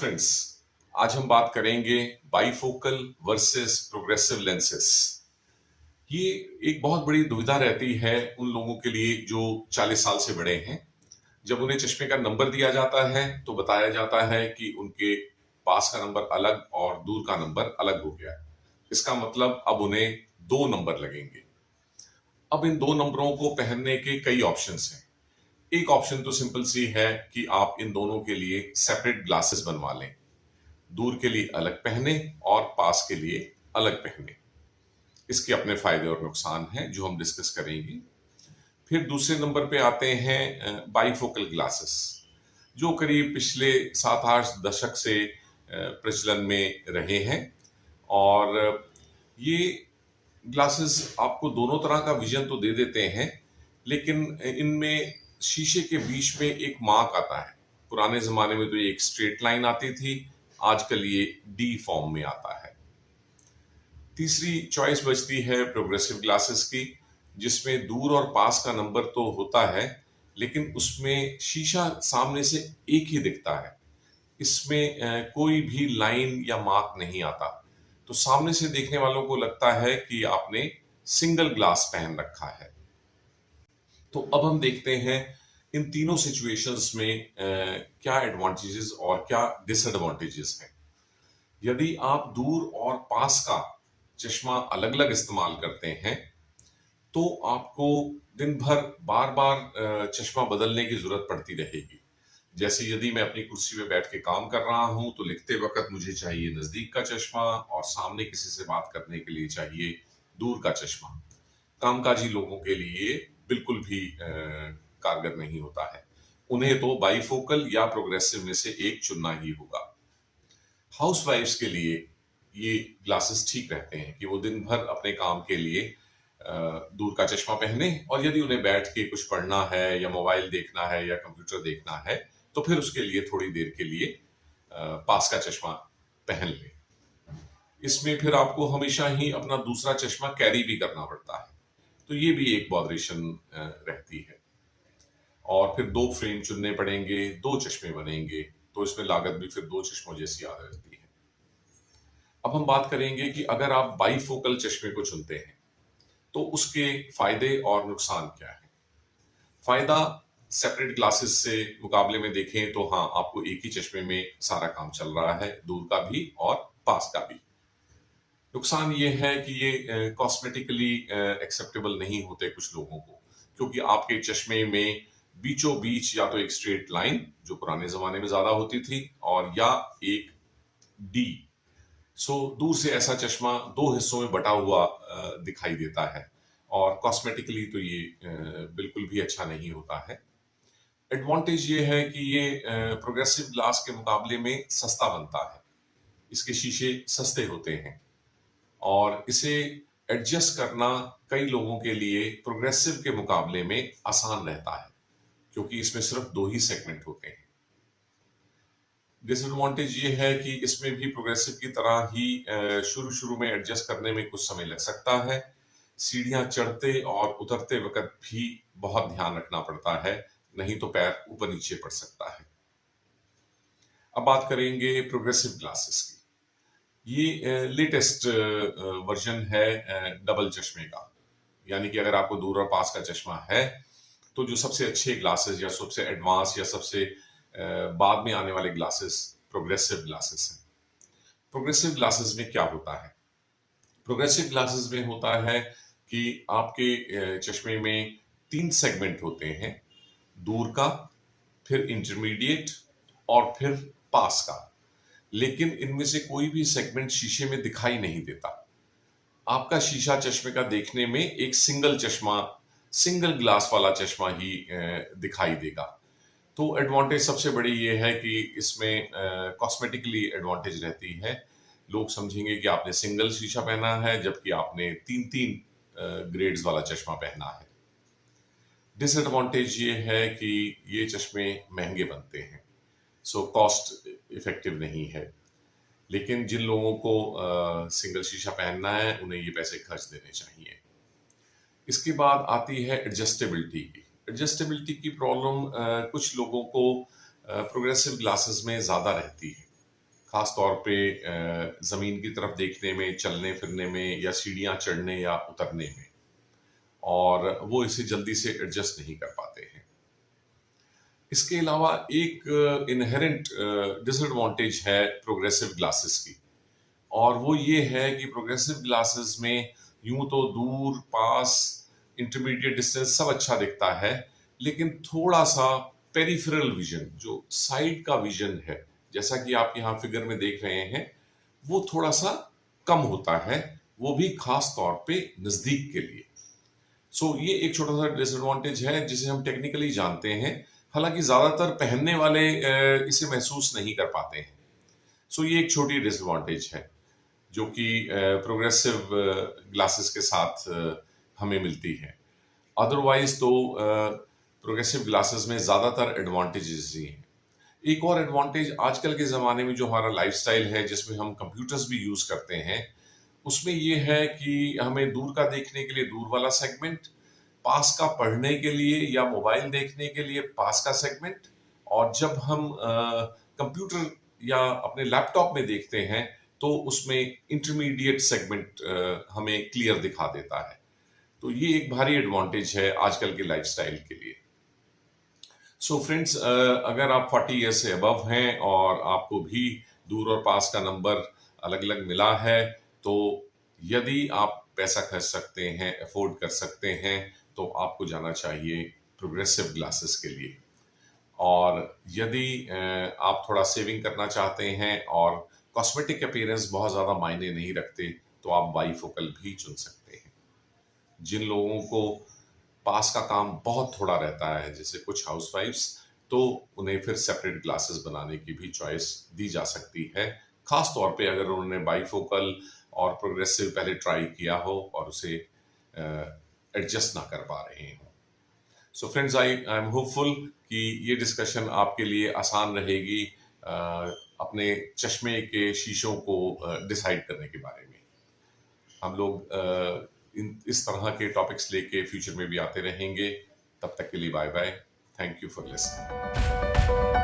Friends, आज हम बात करेंगे बाइफोकल वर्सेस प्रोग्रेसिव लेंसेस। ये एक बहुत बड़ी दुविधा रहती है उन लोगों के लिए जो 40 साल से बड़े हैं। जब उन्हें चश्मे का नंबर दिया जाता है तो बताया जाता है कि उनके पास का नंबर अलग और दूर का नंबर अलग हो गया। इसका मतलब अब उन्हें दो नंबर लगेंगे। अब इन दो नंबरों को पहनने के कई ऑप्शंस हैं। एक ऑप्शन तो सिंपल सी है कि आप इन दोनों के लिए सेपरेट ग्लासेस बनवा लें। दूर के लिए अलग पहने और पास के लिए अलग पहने। इसके अपने फायदे और नुकसान हैं जो हम डिस्कस करेंगे। फिर दूसरे नंबर पे आते हैं बाइफोकल ग्लासेस, जो करीब पिछले 7-8 दशक से प्रचलन में रहे हैं। और ये ग्लासेस आपको दोनों तरह का विजन तो दे देते हैं, लेकिन इनमें शीशे के बीच में एक मार्क आता है। पुराने जमाने में तो ये एक स्ट्रेट लाइन आती थी, आजकल ये डी फॉर्म में आता है। तीसरी चॉइस बचती है प्रोग्रेसिव ग्लासेस की, जिसमें दूर और पास का नंबर तो होता है, लेकिन उसमें शीशा सामने से एक ही दिखता है। इसमें कोई भी लाइन या मार्क नहीं आता, तो सामने से देखने वालों को लगता है कि आपने सिंगल ग्लास पहन रखा है। तो अब हम देखते हैं इन तीनों सिचुएशंस में क्या एडवांटेजेस और क्या डिसएडवांटेजेस हैं। यदि आप दूर और पास का चश्मा अलग अलग इस्तेमाल करते हैं तो आपको दिन भर बार बार चश्मा बदलने की जरूरत पड़ती रहेगी। जैसे यदि मैं अपनी कुर्सी में बैठ के काम कर रहा हूं तो लिखते वक्त मुझे चाहिए नजदीक का चश्मा और सामने किसी से बात करने के लिए चाहिए दूर का चश्मा। कामकाजी लोगों के लिए बिल्कुल भी कारगर नहीं होता है। उन्हें तो बाइफोकल या प्रोग्रेसिव में से एक चुनना ही होगा। हाउस वाइफ्स के लिए ये ग्लासेस ठीक रहते हैं कि वो दिन भर अपने काम के लिए दूर का चश्मा पहने, और यदि उन्हें बैठ के कुछ पढ़ना है या मोबाइल देखना है या कंप्यूटर देखना है तो फिर उसके लिए थोड़ी देर के लिए पास का चश्मा पहन ले। इसमें फिर आपको हमेशा ही अपना दूसरा चश्मा कैरी भी करना पड़ता है, तो ये भी एक बॉदरेशन रहती है। और फिर दो फ्रेम चुनने पड़ेंगे, दो चश्मे बनेंगे, तो इसमें लागत भी फिर दो चश्मों जैसी आ जाती है। अब हम बात करेंगे कि अगर आप बाइफोकल चश्मे को चुनते हैं तो उसके फायदे और नुकसान क्या है। फायदा, सेपरेट ग्लासेस से मुकाबले में देखें तो हाँ, आपको एक ही चश्मे में सारा काम चल रहा है, दूर का भी और पास का भी। नुकसान ये है कि ये कॉस्मेटिकली एक्सेप्टेबल नहीं होते कुछ लोगों को, क्योंकि आपके चश्मे में बीचों बीच या तो एक स्ट्रेट लाइन, जो पुराने जमाने में ज्यादा होती थी, और या एक डी। सो दूर से ऐसा चश्मा दो हिस्सों में बटा हुआ दिखाई देता है, और कॉस्मेटिकली तो ये बिल्कुल भी अच्छा नहीं होता है। एडवांटेज ये है कि ये प्रोग्रेसिव ग्लास के मुकाबले में सस्ता बनता है। इसके शीशे सस्ते होते हैं और इसे एडजस्ट करना कई लोगों के लिए प्रोग्रेसिव के मुकाबले में आसान रहता है, क्योंकि इसमें सिर्फ दो ही सेगमेंट होते हैं। डिसएडवांटेज ये है कि इसमें भी प्रोग्रेसिव की तरह ही शुरू शुरू में एडजस्ट करने में कुछ समय लग सकता है। सीढ़ियां चढ़ते और उतरते वक्त भी बहुत ध्यान रखना पड़ता है, नहीं तो पैर ऊपर नीचे पड़ सकता है। अब बात करेंगे प्रोग्रेसिव ग्लासेस की। ये लेटेस्ट वर्जन है डबल चश्मे का, यानी कि अगर आपको दूर और पास का चश्मा है तो जो सबसे अच्छे ग्लासेस या सबसे एडवांस या सबसे बाद में आने वाले ग्लासेस प्रोग्रेसिव ग्लासेस हैं। प्रोग्रेसिव ग्लासेस में क्या होता है? प्रोग्रेसिव ग्लासेस में होता है कि आपके चश्मे में 3 सेगमेंट होते हैं, दूर का, फिर इंटरमीडिएट और फिर पास का। लेकिन इनमें से कोई भी सेगमेंट शीशे में दिखाई नहीं देता। आपका शीशा चश्मे का देखने में एक सिंगल ग्लास वाला चश्मा ही दिखाई देगा। तो एडवांटेज सबसे बड़ी ये है कि इसमें कॉस्मेटिकली एडवांटेज रहती है। लोग समझेंगे कि आपने सिंगल शीशा पहना है, जबकि आपने 3-3 ग्रेड्स वाला चश्मा पहना है। डिसएडवांटेज ये है कि ये चश्मे महंगे बनते हैं, सो कॉस्ट इफेक्टिव नहीं है। लेकिन जिन लोगों को सिंगल शीशा पहनना है उन्हें ये पैसे खर्च देने चाहिए। इसके बाद आती है एडजस्टेबिलिटी की। एडजस्टेबिलिटी की प्रॉब्लम कुछ लोगों को प्रोग्रेसिव ग्लासेस में ज़्यादा रहती है। खास तौर पे ज़मीन की तरफ देखने में, चलने फिरने में या सीढ़ियाँ चढ़ने या उतरने में, और वो इसे जल्दी से एडजस्ट नहीं कर पाते हैं। इसके अलावा एक इनहेरेंट डिसएडवांटेज है प्रोग्रेसिव ग्लासेस की, और वो ये है कि प्रोग्रेसिव ग्लासेस में यूं तो दूर, पास, इंटरमीडिएट डिस्टेंस सब अच्छा दिखता है, लेकिन थोड़ा सा पेरिफेरल विजन, जो साइड का विजन है, जैसा कि आप यहाँ फिगर में देख रहे हैं, वो थोड़ा सा कम होता है, वो भी खास तौर पे नजदीक के लिए। ये एक छोटा सा डिसएडवांटेज है जिसे हम टेक्निकली जानते हैं, हालांकि ज्यादातर पहनने वाले इसे महसूस नहीं कर पाते हैं। ये एक छोटी डिसएडवांटेज है जो कि प्रोग्रेसिव ग्लासेस के साथ हमें मिलती है। अदरवाइज तो प्रोग्रेसिव ग्लासेस में ज़्यादातर एडवांटेजेस ही हैं। एक और एडवांटेज आजकल के ज़माने में जो हमारा लाइफस्टाइल है, जिसमें हम कंप्यूटर्स भी यूज़ करते हैं, उसमें ये है कि हमें दूर का देखने के लिए दूर वाला सेगमेंट, पास का पढ़ने के लिए या मोबाइल देखने के लिए पास का सेगमेंट, और जब हम कंप्यूटर या अपने लैपटॉप में देखते हैं तो उसमें इंटरमीडिएट सेगमेंट हमें क्लियर दिखा देता है। तो ये एक भारी एडवांटेज है आजकल के लाइफस्टाइल के लिए। फ्रेंड्स, अगर आप 40 ईयर से अबव हैं और आपको भी दूर और पास का नंबर अलग अलग मिला है, तो यदि आप पैसा खर्च सकते हैं, अफोर्ड कर सकते हैं, तो आपको जाना चाहिए प्रोग्रेसिव ग्लासेस के लिए। और यदि आप थोड़ा सेविंग करना चाहते हैं और कॉस्मेटिक अपीयरेंस बहुत ज़्यादा मायने नहीं रखते, तो आप बाईफोकल भी चुन सकते हैं। जिन लोगों को पास का काम बहुत थोड़ा रहता है, जैसे कुछ हाउसवाइफ्स, तो उन्हें फिर सेपरेट ग्लासेस बनाने की भी चॉइस दी जा सकती है, खास तौर पे अगर उन्होंने बाईफोकल और प्रोग्रेसिव पहले ट्राई किया हो और उसे एडजस्ट ना कर पा रहे हों। फ्रेंड्स, आई एम होपफुल कि ये डिस्कशन आपके लिए आसान रहेगी अपने चश्मे के शीशों को डिसाइड करने के बारे में। हम लोग इस तरह के टॉपिक्स लेके फ्यूचर में भी आते रहेंगे। तब तक के लिए bye bye. Thank you for listening.